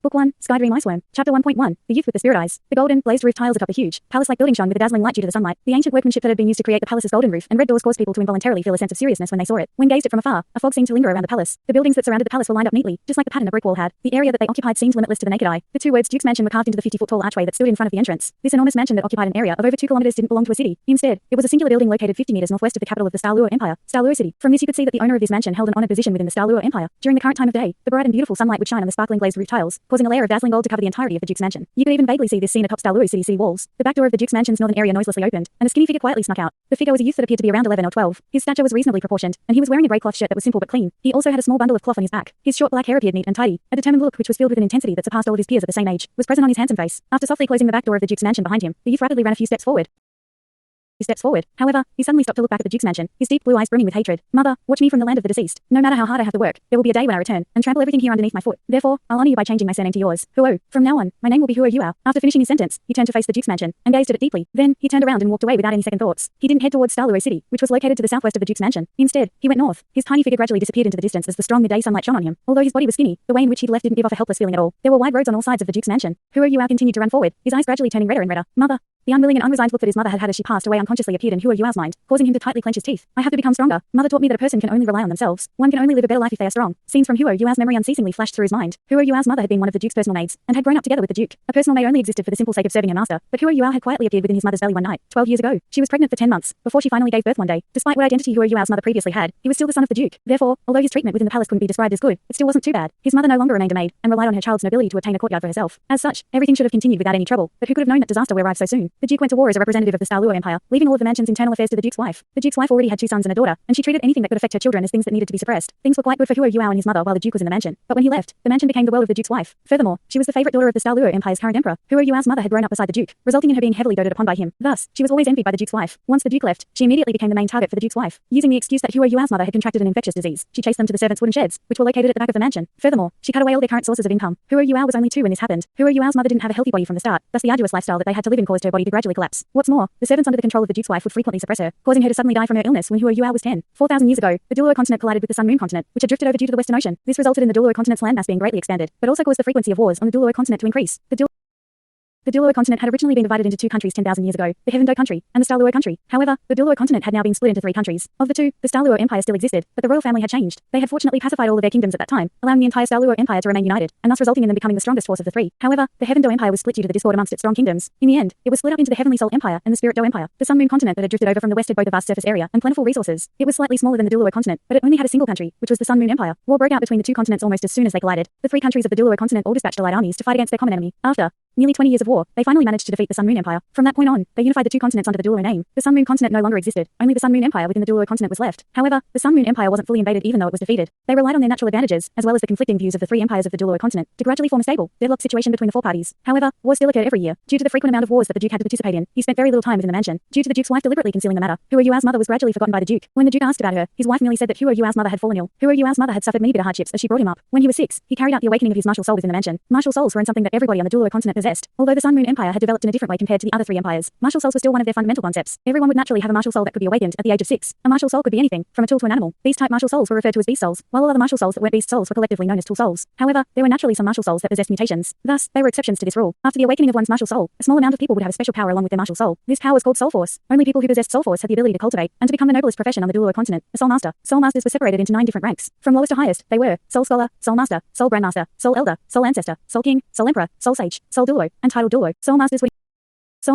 Book 1, Sky Dream Iceworm. Chapter 1.1, The Youth with the Spirit Eyes. The golden, glazed roof tiles atop the huge, palace-like building shone with a dazzling light due to the sunlight. The ancient workmanship that had been used to create the palace's golden roof and red doors caused people to involuntarily feel a sense of seriousness when they saw it. When gazed at from afar, a fog seemed to linger around the palace. The buildings that surrounded the palace were lined up neatly, just like the pattern a brick wall had. The area that they occupied seemed limitless to the naked eye. The two words Duke's Mansion were carved into the 50-foot tall archway that stood in front of the entrance. This enormous mansion that occupied an area of over 2 kilometers didn't belong to a city. Instead, it was a singular building located 50 meters northwest of the capital of the Douluo Empire, Douluo City. From this you could see that the owner of this mansion held an honored position within the Douluo Empire. During the current time of day, the bright and beautiful sunlight would shine on the sparkling glazed roof tiles, causing a layer of dazzling gold to cover the entirety of the Duke's mansion. You could even vaguely see this scene atop Douluo City walls. The back door of the Duke's mansion's northern area noiselessly opened, and a skinny figure quietly snuck out. The figure was a youth that appeared to be around 11 or 12. His stature was reasonably proportioned, and he was wearing a grey cloth shirt that was simple but clean. He also had a small bundle of cloth on his back. His short black hair appeared neat and tidy. A determined look, which was filled with an intensity that surpassed all of his peers of the same age, was present on his handsome face. After softly closing the back door of the Duke's mansion behind him, the youth rapidly ran a few steps forward. However, he suddenly stopped to look back at the Duke's mansion, his deep blue eyes brimming with hatred. Mother, watch me from the land of the deceased. No matter how hard I have to work, there will be a day when I return and trample everything here underneath my foot. Therefore, I'll honor you by changing my surname to yours. Huo. From now on, my name will be Huo Yuao. After finishing his sentence, he turned to face the Duke's mansion and gazed at it deeply. Then, he turned around and walked away without any second thoughts. He didn't head towards Douluo City, which was located to the southwest of the Duke's mansion. Instead, he went north. His tiny figure gradually disappeared into the distance as the strong midday sunlight shone on him. Although his body was skinny, the way in which he'd left didn't give off a helpless feeling at all. There were wide roads on all sides of the Duke's mansion. Huo Yuao continued to run forward, his eyes gradually turning redder and redder. Mother. The unwilling and unresigned look that his mother had as she passed away unconsciously appeared in Huo Yuao's mind, causing him to tightly clench his teeth. I have to become stronger. Mother taught me that a person can only rely on themselves. One can only live a better life if they are strong. Scenes from Huo Yuao's memory unceasingly flashed through his mind. Huo Yuao's mother had been one of the Duke's personal maids, and had grown up together with the Duke. A personal maid only existed for the simple sake of serving her master, but Huo Yuao had quietly appeared within his mother's belly one night, 12 years ago. She was pregnant for 10 months, before she finally gave birth one day. Despite what identity Huo Yuao's mother previously had, he was still the son of the Duke. Therefore, although his treatment within the palace couldn't be described as good, it still wasn't too bad. His mother no longer remained a maid, and relied on her child's nobility to obtain a courtyard for herself. As such, everything should have continued without any trouble, but who could have known that disaster would arrive so soon? The Duke went to war as a representative of the Douluo Empire, leaving all of the mansion's internal affairs to the Duke's wife. The Duke's wife already had 2 sons and a daughter, and she treated anything that could affect her children as things that needed to be suppressed. Things were quite good for Huo Yuao and his mother while the Duke was in the mansion, but when he left, the mansion became the world of the Duke's wife. Furthermore, she was the favorite daughter of the Douluo Empire's current emperor. Huo Yuao's mother had grown up beside the Duke, resulting in her being heavily doted upon by him. Thus, she was always envied by the Duke's wife. Once the Duke left, she immediately became the main target for the Duke's wife. Using the excuse that Huo Yuao's mother had contracted an infectious disease, she chased them to the servants' wooden sheds, which were located at the back of the mansion. Furthermore, she cut away all their current sources of income. Huo Yuao was only 2 when this happened. Huo Yuao's mother didn't have a healthy body from the start, thus the arduous lifestyle that they had to live in caused her body to gradually collapse. What's more, the servants under the control of the Duke's wife would frequently suppress her, causing her to suddenly die from her illness when Huo Yuao was 10. 4,000 years ago, the Douluo continent collided with the Sun-Moon continent, which had drifted over due to the Western Ocean. This resulted in the Douluo continent's landmass being greatly expanded, but also caused the frequency of wars on the Douluo continent to increase. The Douluo continent had originally been divided into 2 countries 10,000 years ago, the Heaven-Do country, and the Douluo country. However, the Douluo continent had now been split into 3 countries. Of the 2, the Douluo Empire still existed, but the royal family had changed. They had fortunately pacified all of their kingdoms at that time, allowing the entire Douluo Empire to remain united, and thus resulting in them becoming the strongest force of the 3. However, the Heaven-Do Empire was split due to the discord amongst its strong kingdoms. In the end, it was split up into the Heavenly Soul Empire and the Spirit Do Empire. The Sun-Moon continent that had drifted over from the west had both a vast surface area and plentiful resources. It was slightly smaller than the Douluo continent, but it only had a single country, which was the Sun-Moon Empire. War broke out between the 2 continents almost as soon as they collided. The 3 countries of the Douluo continent all dispatched allied armies to fight against their common enemy. After nearly 20 years of war, they finally managed to defeat the Sun-Moon Empire. From that point on, they unified the 2 continents under the Douluo name. The Sun-Moon continent no longer existed. Only the Sun-Moon Empire within the Douluo continent was left. However, the Sun-Moon Empire wasn't fully invaded even though it was defeated. They relied on their natural advantages, as well as the conflicting views of the 3 empires of the Douluo continent, to gradually form a stable, deadlocked situation between the 4 parties. However, war still occurred every year. Due to the frequent amount of wars that the Duke had to participate in, he spent very little time within the mansion. Due to the Duke's wife deliberately concealing the matter, Huo Yuao's mother was gradually forgotten by the Duke. When the Duke asked about her, his wife merely said that Huo Yuao's mother had fallen ill. Huo Yuao's mother had suffered many bitter hardships as she brought him up. When he was 6, he carried out the awakening of his martial soul within the mansion. Martial souls weren't something that everybody on the Douluo continent possessed. Although the Sun-Moon Empire had developed in a different way compared to the other 3 empires, martial souls were still one of their fundamental concepts. Everyone would naturally have a martial soul that could be awakened at the age of 6. A martial soul could be anything, from a tool to an animal. Beast-type martial souls were referred to as beast souls, while all other martial souls that weren't beast souls were collectively known as tool souls. However, there were naturally some martial souls that possessed mutations. Thus, they were exceptions to this rule. After the awakening of one's martial soul, a small amount of people would have a special power along with their martial soul. This power was called soul force. Only people who possessed soul force had the ability to cultivate and to become the noblest profession on the Douluo continent, a soul master. Soul masters were separated into 9 different ranks. From lowest to highest, they were soul scholar, soul master, soul grandmaster, soul elder, soul ancestor, soul king, soul emperor, soul sage, soul Douluo, and titled Douluo. Soul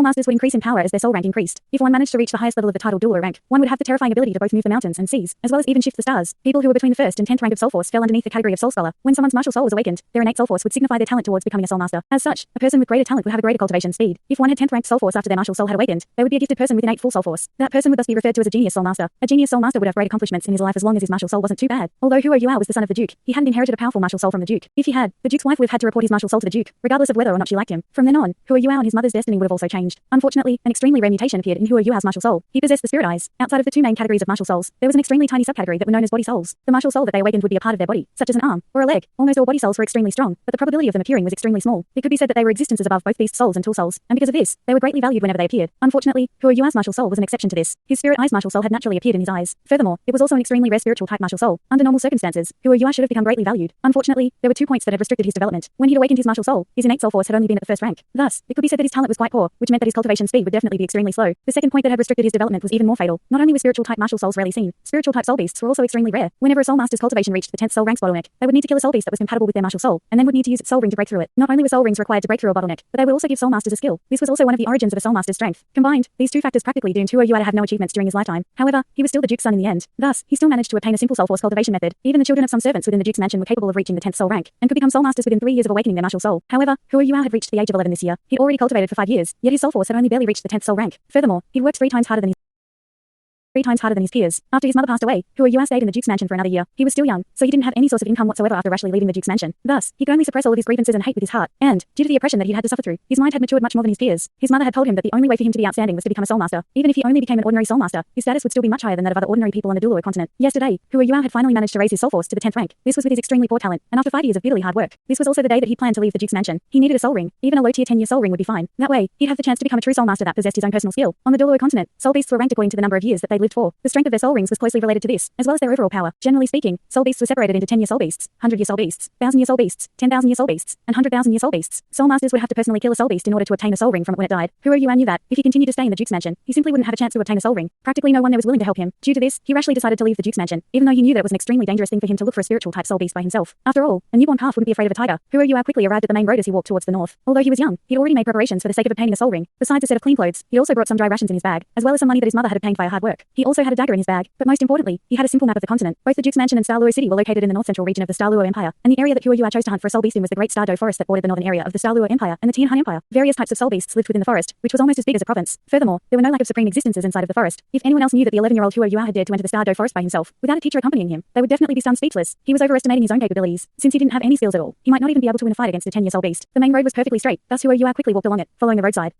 masters would increase in power as their soul rank increased. If one managed to reach the highest level of the title Douluo rank, one would have the terrifying ability to both move the mountains and seas, as well as even shift the stars. People who were between the 1st and 10th rank of soul force fell underneath the category of soul scholar. When someone's martial soul was awakened, their innate soul force would signify their talent towards becoming a soul master. As such, a person with greater talent would have a greater cultivation speed. If one had 10th ranked soul force after their martial soul had awakened, they would be a gifted person with innate full soul force. That person would thus be referred to as a genius soul master. A genius soul master would have great accomplishments in his life as long as his martial soul wasn't too bad. Although Huo Yuao was the son of the Duke, he hadn't inherited a powerful martial soul from the Duke. If he had, the Duke's wife would have had to report his martial soul to the Duke, regardless of whether or not she liked him. From then on, Huo Yuao and his mother's destiny would have also changed. changed. Unfortunately, an extremely rare mutation appeared in Huo Yuao's martial soul. He possessed the spirit eyes. Outside of the two main categories of martial souls, there was an extremely tiny subcategory that were known as body souls. The martial soul that they awakened would be a part of their body, such as an arm or a leg. Almost all body souls were extremely strong, but the probability of them appearing was extremely small. It could be said that they were existences above both beast souls and tool souls, and because of this, they were greatly valued whenever they appeared. Unfortunately, Huo Yuao's martial soul was an exception to this. His spirit eyes martial soul had naturally appeared in his eyes. Furthermore, it was also an extremely rare spiritual type martial soul. Under normal circumstances, Huo Yua should have become greatly valued. Unfortunately, there were 2 points that had restricted his development. When he'd awakened his martial soul, his innate soul force had only been at the first rank. Thus, it could be said that his talent was quite poor, which meant that his cultivation speed would definitely be extremely slow. The second point that had restricted his development was even more fatal. Not only were spiritual type martial souls rarely seen, spiritual type soul beasts were also extremely rare. Whenever a soul master's cultivation reached the 10th soul rank's bottleneck, they would need to kill a soul beast that was compatible with their martial soul, and then would need to use its soul ring to break through it. Not only were soul rings required to break through a bottleneck, but they would also give soul masters a skill. This was also one of the origins of a soul master's strength. Combined, these two factors practically doomed Huo Yua to have no achievements during his lifetime. However, he was still the Duke's son in the end. Thus, he still managed to obtain a simple soul force cultivation method. Even the children of some servants within the Duke's mansion were capable of reaching the 10th soul rank, and could become soul masters within 3 years of awakening their martial soul. However, Huo Yua had reached the age of 11 this year. He'd already cultivated for 5 years, yet his soul force had only barely reached the 10th soul rank. Furthermore, he'd worked 3 times harder than his peers. After his mother passed away, Huo Yua stayed in the Duke's mansion for another year. He was still young, so he didn't have any source of income whatsoever after rashly leaving the Duke's mansion. Thus, he could only suppress all of his grievances and hate with his heart, and, due to the oppression that he'd had to suffer through, his mind had matured much more than his peers. His mother had told him that the only way for him to be outstanding was to become a soul master. Even if he only became an ordinary soul master, his status would still be much higher than that of other ordinary people on the Douluo continent. Yesterday, Huo Yua had finally managed to raise his soul force to the 10th rank. This was with his extremely poor talent, and after 5 years of bitterly hard work. This was also the day that he planned to leave the Duke's mansion. He needed a soul ring. Even a low-tier 10-year soul ring would be fine. That way, he'd have the chance to become a true soul master that possessed his own personal skill. On the Douluo continent, soul beasts were ranked according to the number of years that they lived for. The strength of their soul rings was closely related to this, as well as their overall power. Generally speaking, soul beasts were separated into 10-year soul beasts, 100-year soul beasts, 1,000-year soul beasts, 10,000-year soul beasts, and 100,000-year soul beasts. Soul masters would have to personally kill a soul beast in order to obtain a soul ring from it when it died. Huo Yua knew that, if he continued to stay in the Duke's mansion, he simply wouldn't have a chance to obtain a soul ring. Practically no one there was willing to help him. Due to this, he rashly decided to leave the Duke's mansion, even though he knew that it was an extremely dangerous thing for him to look for a spiritual type soul beast by himself. After all, a newborn calf wouldn't be afraid of a tiger. Huo Yua quickly arrived at the main road as he walked towards the north. Although he was young, he'd already made preparations for the sake of obtaining a soul ring. Besides a set of clean clothes, he also brought some dry rations in his bag, as well as some money that his mother had obtained via hard work. He also had a dagger in his bag, but most importantly, he had a simple map of the continent. Both the Duke's mansion and Douluo city were located in the north-central region of the Douluo Empire, and the area that Huo Yua chose to hunt for a soul beast in was the Great Douluo forest that bordered the northern area of the Douluo Empire and the Tianhan Empire. Various types of soul beasts lived within the forest, which was almost as big as a province. Furthermore, there were no lack of supreme existences inside of the forest. If anyone else knew that the 11-year-old Huo Yua had dared to enter the Douluo forest by himself, without a teacher accompanying him, they would definitely be stunned speechless. He was overestimating his own capabilities. Since he didn't have any skills at all, he might not even be able to win a fight against a 10-year soul beast. The main road was perfectly straight, thus Huo Yua quickly walked along it, following the roadside.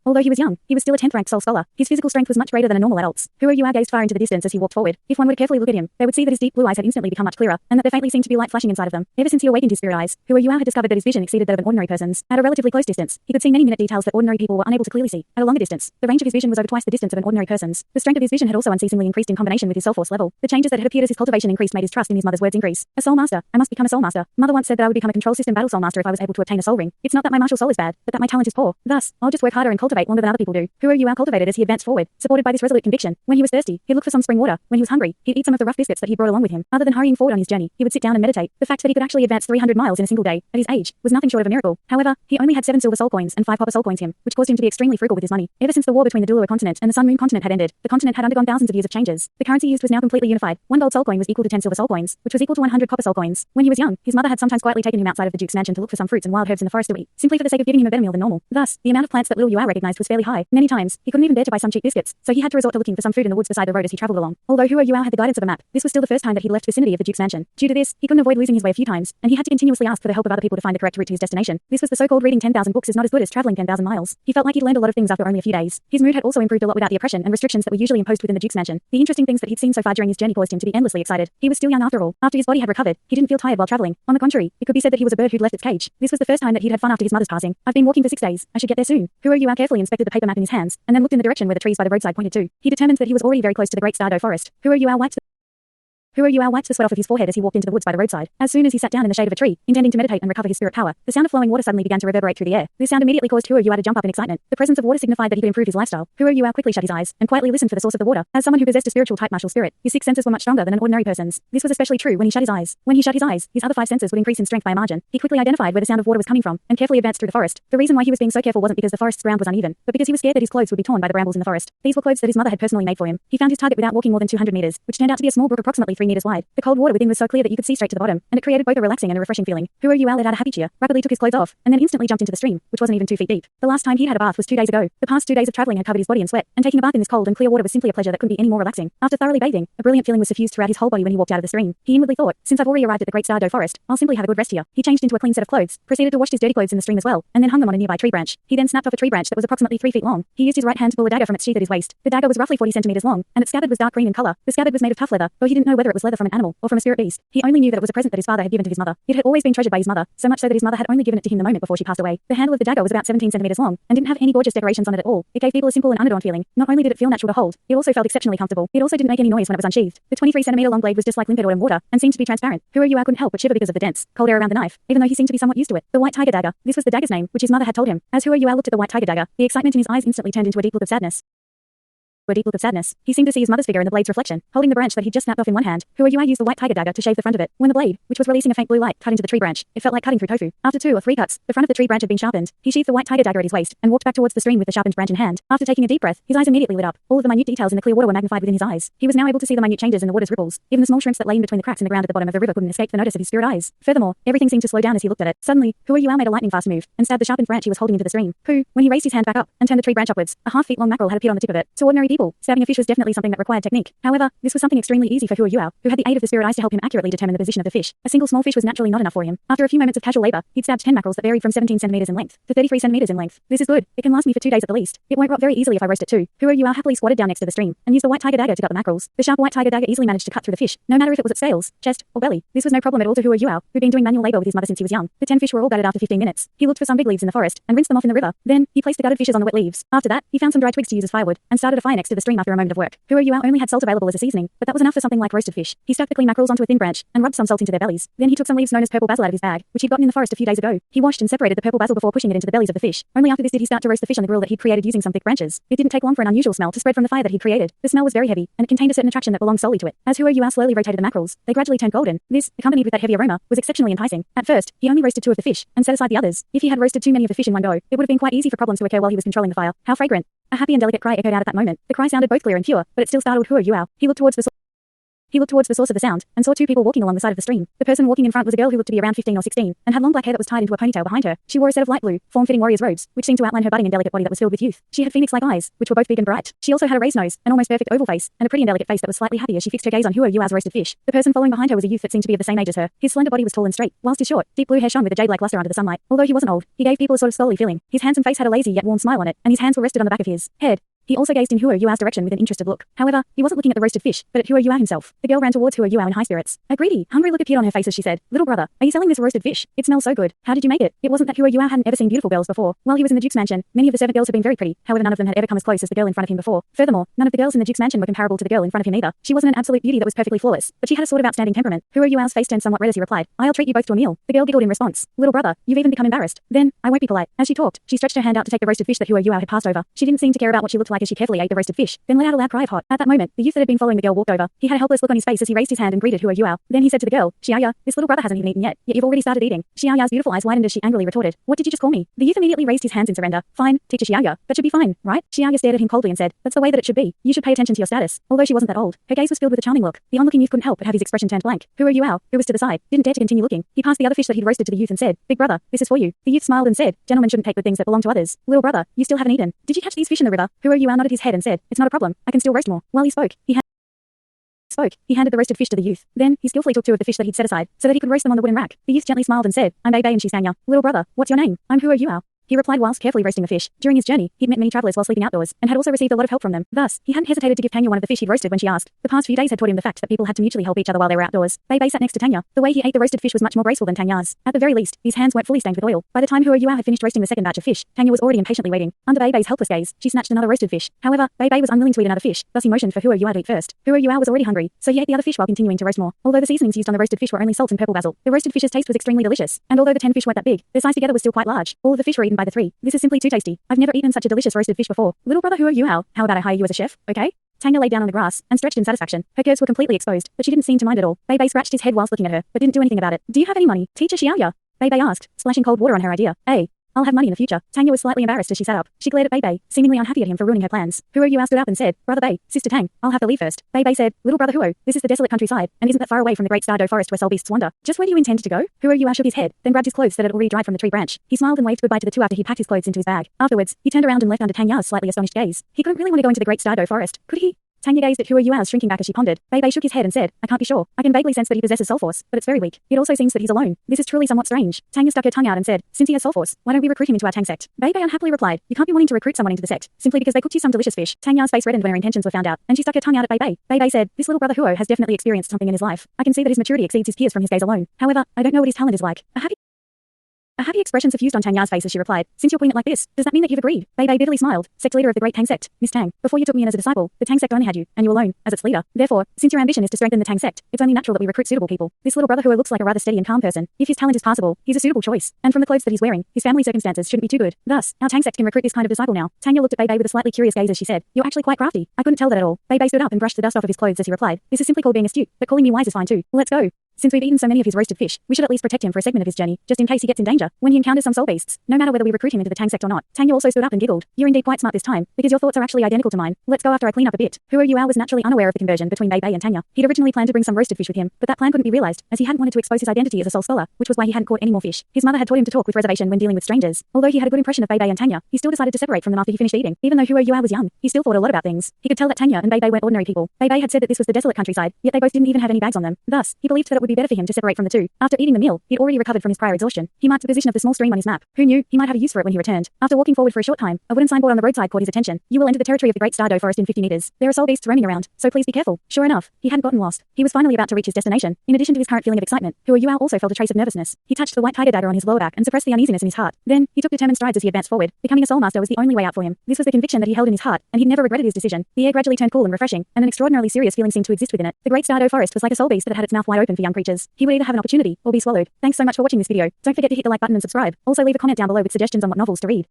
Although he was young, he was still a 10th rank soul scholar. His physical strength was much greater than a normal adult's. Huo Yua gazed far into the distance as he walked forward. If one would carefully look at him, they would see that his deep blue eyes had instantly become much clearer, and that there faintly seemed to be light flashing inside of them. Ever since he awakened his spirit eyes, Huo Yua had discovered that his vision exceeded that of an ordinary person's. At a relatively close distance, he could see many minute details that ordinary people were unable to clearly see. At a longer distance, the range of his vision was over twice the distance of an ordinary person's. The strength of his vision had also unceasingly increased in combination with his soul force level. The changes that had appeared as his cultivation increased made his trust in his mother's words increase. A soul master. I must become a soul master. Mother once said that I would become a control system battle soul master if I was able to obtain a soul ring. It's not that my martial soul is bad, but that my talent is poor. Thus, I'll just work harder and cultivate longer than other people do. Huo Yua cultivated as he advanced forward, supported by this resolute conviction. When he was thirsty, he'd look for some spring water. When he was hungry, he'd eat some of the rough biscuits that he brought along with him. Other than hurrying forward on his journey, he would sit down and meditate. The fact that he could actually advance 300 miles in a single day, at his age, was nothing short of a miracle. However, he only had 7 silver soul coins and 5 copper soul coins him, which caused him to be extremely frugal with his money. Ever since the war between the Douluo continent and the Sun Moon continent had ended, the continent had undergone thousands of years of changes. The currency used was now completely unified. 1 gold soul coin was equal to 10 silver soul coins, which was equal to 100 copper soul coins. When he was young, his mother had sometimes quietly taken him outside of the Duke's mansion to look for some fruits and wild herbs in the forest to eat, simply for the sake of giving him a better meal than normal. Thus, the amount of plants that Huo Yua recognized was fairly high. Many times, he couldn't even dare to buy some cheap biscuits, so he had to resort to looking for some food in the woods beside the road as he traveled along. Although Huo Yua had the guidance of a map, this was still the first time that he left the vicinity of the Duke's mansion. Due to this, he couldn't avoid losing his way a few times, and he had to continuously ask for the help of other people to find the correct route to his destination. This was the so-called reading 10,000 books is not as good as traveling 10,000 miles. He felt like he'd learned a lot of things after only a few days. His mood had also improved a lot without the oppression and restrictions that were usually imposed within the Duke's mansion. The interesting things that he'd seen so far during his journey caused him to be endlessly excited. He was still young after all. After his body had recovered, he didn't feel tired while traveling. On the contrary, it could be said that he was a bird who'd left its cage. This was the first time that he'd had fun after his mother's passing. I've been walking for 6 days. I should get there soon. Huo Yua carefully inspected the paper map in his hands, and then looked in the direction where the trees by the roadside pointed to. He determined that he was already very close to the Great Douluo forest. Huo Yua wiped the sweat off of his forehead as he walked into the woods by the roadside. As soon as he sat down in the shade of a tree, intending to meditate and recover his spirit power, the sound of flowing water suddenly began to reverberate through the air. This sound immediately caused Huo Yua to jump up in excitement. The presence of water signified that he could improve his lifestyle. Huo Yua quickly shut his eyes and quietly listened for the source of the water. As someone who possessed a spiritual type martial spirit, his 6 senses were much stronger than an ordinary person's. This was especially true when he shut his eyes. When he shut his eyes, his other 5 senses would increase in strength by a margin. He quickly identified where the sound of water was coming from and carefully advanced through the forest. The reason why he was being so careful wasn't because the forest's ground was uneven, but because he was scared that his clothes would be torn by the brambles in the forest. These were clothes that his mother had personally made for him. He found his target without walking more than 200 meters, which turned out to be a small brook approximately 3 meters wide. The cold water within was so clear that you could see straight to the bottom, and it created both a relaxing and a refreshing feeling. Huro Yuao let out a happy cheer, rapidly took his clothes off, and then instantly jumped into the stream, which wasn't even 2 feet deep. The last time he'd had a bath was 2 days ago. The past 2 days of traveling had covered his body in sweat, and taking a bath in this cold and clear water was simply a pleasure that couldn't be any more relaxing. After thoroughly bathing, a brilliant feeling was suffused throughout his whole body when he walked out of the stream. He inwardly thought, since I've already arrived at the Great Stardow Forest, I'll simply have a good rest here. He changed into a clean set of clothes, proceeded to wash his dirty clothes in the stream as well, and then hung them on a nearby tree branch. He then snapped off a tree branch that was approximately 3 feet long. He used his right hand to pull a dagger from its sheath at his waist. The dagger was roughly 40 centimeters long, and its scabbard was dark green in color. The scabbard was made of tough leather, though he didn't know whether it was leather from an animal or from a spirit beast. He only knew that it was a present that his father had given to his mother. It had always been treasured by his mother, so much so that his mother had only given it to him the moment before she passed away. The handle of the dagger was about 17 centimeters long, and didn't have any gorgeous decorations on it at all. It gave people a simple and unadorned feeling. Not only did it feel natural to hold, it also felt exceptionally comfortable. It also didn't make any noise when it was unsheathed. The 23-centimeter long blade was just like limpid autumn water, and seemed to be transparent. Huro Yuao couldn't help but shiver because of the dense, cold air around the knife, even though he seemed to be somewhat used to it. The white tiger dagger. This was the dagger's name, which his mother had told him. As Huro Yuao looked at the white tiger dagger, the excitement in his eyes instantly turned into a deep look of sadness. He seemed to see his mother's figure in the blade's reflection, holding the branch that he'd just snapped off in one hand. Huro Yuao used the white tiger dagger to shave the front of it. When the blade, which was releasing a faint blue light, cut into the tree branch, it felt like cutting through tofu. After 2 or 3 cuts, the front of the tree branch had been sharpened. He sheathed the white tiger dagger at his waist, and walked back towards the stream with the sharpened branch in hand. After taking a deep breath, his eyes immediately lit up. All of the minute details in the clear water were magnified within his eyes. He was now able to see the minute changes in the water's ripples. Even the small shrimps that lay in between the cracks in the ground at the bottom of the river couldn't escape the notice of his spirit eyes. Furthermore, everything seemed to slow down as he looked at it. Suddenly, Huro Yuao made a lightning-fast move, and stabbed the sharpened branch he was holding into the stream. When he raised his hand back up, and turned the tree branch upwards, a half-feet-long mackerel had appeared on the tip of it. To ordinary people, stabbing a fish was definitely something that required technique. However, this was something extremely easy for Huro Yuao, who had the aid of the spirit eyes to help him accurately determine the position of the fish. A single small fish was naturally not enough for him. After a few moments of casual labor, he'd stabbed 10 mackerels that varied from 17 centimeters in length to 33 centimeters in length. This is good. It can last me for 2 days at the least. It won't rot very easily if I roast it too. Huro Yuao happily squatted down next to the stream, and used the white tiger dagger to gut the mackerels. The sharp white tiger dagger easily managed to cut through the fish, no matter if it was its scales, chest, or belly. This was no problem at all to Huro Yuao, who'd been doing manual labor with his mother since he was young. The 10 fish were all gutted after 15 minutes. He looked for some big leaves in the forest, and rinsed them off in the river. Then, he placed the gutted fishes on the wet leaves. After that, he found some dry twigs to use as firewood, and started a fire next to the stream after a moment of work. Huro Yuao only had salt available as a seasoning, but that was enough for something like roasted fish. He stuck the clean mackerels onto a thin branch, and rubbed some salt into their bellies. Then he took some leaves known as purple basil out of his bag, which he'd gotten in the forest a few days ago. He washed and separated the purple basil before pushing it into the bellies of the fish. Only after this did he start to roast the fish on the grill that he'd created using some thick branches. It didn't take long for an unusual smell to spread from the fire that he'd created. The smell was very heavy, and it contained a certain attraction that belonged solely to it. As Huro Yuao slowly rotated the mackerels, they gradually turned golden. This, accompanied with that heavy aroma, was exceptionally enticing. At first, he only roasted 2 of the fish, and set aside the others. If he had roasted too many of the fish in one go, it would have been quite easy for problems to occur while he was controlling the fire. How fragrant! A happy and delicate cry echoed out at that moment. The cry sounded both clear and pure, but it still startled Huro Yuao. He looked towards the source of the sound, and saw 2 people walking along the side of the stream. The person walking in front was a girl who looked to be around 15 or 16, and had long black hair that was tied into a ponytail behind her. She wore a set of light blue, form-fitting warrior's robes, which seemed to outline her budding and delicate body that was filled with youth. She had phoenix-like eyes, which were both big and bright. She also had a raised nose, an almost perfect oval face, and a pretty and delicate face that was slightly happy as she fixed her gaze on Huro Yuao's roasted fish. The person following behind her was a youth that seemed to be of the same age as her. His slender body was tall and straight, whilst his short, deep blue hair shone with a jade-like luster under the sunlight. Although he wasn't old, he gave people a sort of scholarly feeling. His handsome face had a lazy yet warm smile on it, and his hands were rested on the back of his head. He also gazed in Huro Yuao's direction with an interested look. However, he wasn't looking at the roasted fish, but at Huro Yuao himself. The girl ran towards Huro Yuao in high spirits. A greedy, hungry look appeared on her face as she said, "Little brother, are you selling this roasted fish? It smells so good. How did you make it?" It wasn't that Huro Yuao hadn't ever seen beautiful girls before. While he was in the Duke's mansion, many of the servant girls had been very pretty. However, none of them had ever come as close as the girl in front of him before. Furthermore, none of the girls in the Duke's mansion were comparable to the girl in front of him either. She wasn't an absolute beauty that was perfectly flawless, but she had a sort of outstanding temperament. Huro Yuao's face turned somewhat red as he replied, "I'll treat you both to a meal." The girl giggled in response. "Little brother, you've even become embarrassed. Then, I won't be polite." As she talked, she stretched her hand out to take the roasted fish that Huro Yuao had passed over. She didn't seem to care about what she looked like as she carefully ate the roasted fish, then let out a loud cry of hot. At that moment, the youth that had been following the girl walked over. He had a helpless look on his face as he raised his hand and greeted Huro Yuao. Then he said to the girl, "Xiaoya, this little brother hasn't even eaten yet you've already started eating." Xiaoya's beautiful eyes widened as she angrily retorted, "What did you just call me?" The youth immediately raised his hands in surrender. "Fine, teacher Xiaoya, that should be fine, right?" Xiaoya stared at him coldly and said, "That's the way that it should be. You should pay attention to your status." Although she wasn't that old, her gaze was filled with a charming look. The onlooking youth couldn't help but have his expression turned blank. Huro Yuao, who was to the side, didn't dare to continue looking. He passed the other fish that he'd roasted to the youth and said, "Big brother, this is for you." The youth smiled and said, "Gentlemen shouldn't take good things that belong to others. Little brother, you still haven't eaten. Did you catch these fish in the river?" Huro Yuao nodded his head and said, "It's not a problem. I can still roast more." While he spoke, he handed the roasted fish to the youth. Then, he skillfully took 2 of the fish that he'd set aside, so that he could roast them on the wooden rack. The youth gently smiled and said, "I'm Bei Bei and she's Tanya. Little brother, what's your name?" "I'm Huro Yuao," he replied whilst carefully roasting the fish. During his journey, he'd met many travelers while sleeping outdoors, and had also received a lot of help from them. Thus, he hadn't hesitated to give Tanya one of the fish he'd roasted when she asked. The past few days had taught him the fact that people had to mutually help each other while they were outdoors. Bei Bei sat next to Tanya. The way he ate the roasted fish was much more graceful than Tanya's. At the very least, his hands weren't fully stained with oil. By the time Huro Yuao had finished roasting the second batch of fish, Tanya was already impatiently waiting. Under Bei Bei's helpless gaze, she snatched another roasted fish. However, Bei Bei was unwilling to eat another fish, thus he motioned for Huro Yuao to eat first. Huro Yuao was already hungry, so he ate the other fish while continuing to roast more. Although the seasonings used on the roasted fish were only salt and purple basil, the roasted fish's taste was extremely delicious, and although the 10 fish weren't that big, their size together was still quite large. All of the fish were eaten by the 3. "This is simply too tasty. I've never eaten such a delicious roasted fish before. Little brother Huro Yuao, how about I hire you as a chef, okay?" Tanya lay down on the grass and stretched in satisfaction. Her curves were completely exposed, but she didn't seem to mind at all. Bei Bei scratched his head whilst looking at her, but didn't do anything about it. "Do you have any money, teacher Xiaoya?" Bei Bei asked, splashing cold water on her idea. I'll have money in the future. Tanya was slightly embarrassed as she sat up. She glared at Bei, seemingly unhappy at him for ruining her plans. Huo stood up and said, Brother Bei, Sister Tang, I'll have to leave first. Bei said, Little brother Huo, this is the desolate countryside, and isn't that far away from the great Stardo forest where soul beasts wander. Just where do you intend to go? Huo shook his head, then grabbed his clothes that had already dried from the tree branch. He smiled and waved goodbye to the two after he packed his clothes into his bag. Afterwards, he turned around and left under Tanya's slightly astonished gaze. He couldn't really want to go into the great Stardo forest, could he? Tanya gazed at Huo's shrinking back as she pondered. Bei shook his head and said, I can't be sure. I can vaguely sense that he possesses soul force, but it's very weak. It also seems that he's alone. This is truly somewhat strange. Tanya stuck her tongue out and said, since he has soul force, why don't we recruit him into our Tang sect? Bei unhappily replied, you can't be wanting to recruit someone into the sect, simply because they cooked you some delicious fish. Tanya's face reddened when her intentions were found out, and she stuck her tongue out at Bei. Bei said, this little brother Huo has definitely experienced something in his life. I can see that his maturity exceeds his peers from his gaze alone. However, I don't know what his talent is like. A happy expression suffused on Tanya's face as she replied, since you're putting it like this, does that mean that you've agreed? Bei bitterly smiled, sect leader of the great Tang sect, Miss Tang. Before you took me in as a disciple, the Tang sect only had you, and you alone, as its leader. Therefore, since your ambition is to strengthen the Tang sect, it's only natural that we recruit suitable people. This little brother Huo looks like a rather steady and calm person. If his talent is passable, he's a suitable choice. And from the clothes that he's wearing, his family circumstances shouldn't be too good. Thus, our Tang sect can recruit this kind of disciple now. Tanya looked at Bei with a slightly curious gaze as she said, you're actually quite crafty. I couldn't tell that at all. Bei stood up and brushed the dust off of his clothes as he replied, this is simply called being astute, but calling me wise is fine too. Let's go. Since we've eaten so many of his roasted fish, we should at least protect him for a segment of his journey, just in case he gets in danger. When he encounters some soul beasts, no matter whether we recruit him into the Tang sect or not. Tanya also stood up and giggled. You're indeed quite smart this time, because your thoughts are actually identical to mine. Let's go after I clean up a bit. Huo was naturally unaware of the conversion between Bei and Tanya. He'd originally planned to bring some roasted fish with him, but that plan couldn't be realized, as he hadn't wanted to expose his identity as a soul scholar, which was why he hadn't caught any more fish. His mother had taught him to talk with reservation when dealing with strangers. Although he had a good impression of Bei and Tanya, he still decided to separate from them after he finished eating. Even though Huo was young, he still thought a lot about things. He could tell that Tanya and Bei weren't ordinary people. Bei had said that this was the desolate countryside, yet they both didn't even have any bags on them. Thus, he believed that it would be better for him to separate from the two. After eating the meal, he'd already recovered from his prior exhaustion. He marked the position of the small stream on his map. Who knew, he might have a use for it when he returned. After walking forward for a short time, a wooden signboard on the roadside caught his attention. You will enter the territory of the Great Stardo Forest in 50 meters. There are soul beasts roaming around, so please be careful. Sure enough, he hadn't gotten lost. He was finally about to reach his destination. In addition to his current feeling of excitement, Huo also felt a trace of nervousness. He touched the white tiger dagger on his lower back and suppressed the uneasiness in his heart. Then, he took determined strides as he advanced forward. Becoming a soul master was the only way out for him. This was the conviction that he held in his heart, and he'd never regretted his decision. The air gradually turned cool and refreshing, and an extraordinarily serious feeling seemed to exist within it. The Great Stardo Forest was like a soul beast that had its mouth wide open for young creatures. He would either have an opportunity or be swallowed. Thanks so much for watching this video. Don't forget to hit the like button and subscribe. Also leave a comment down below with suggestions on what novels to read.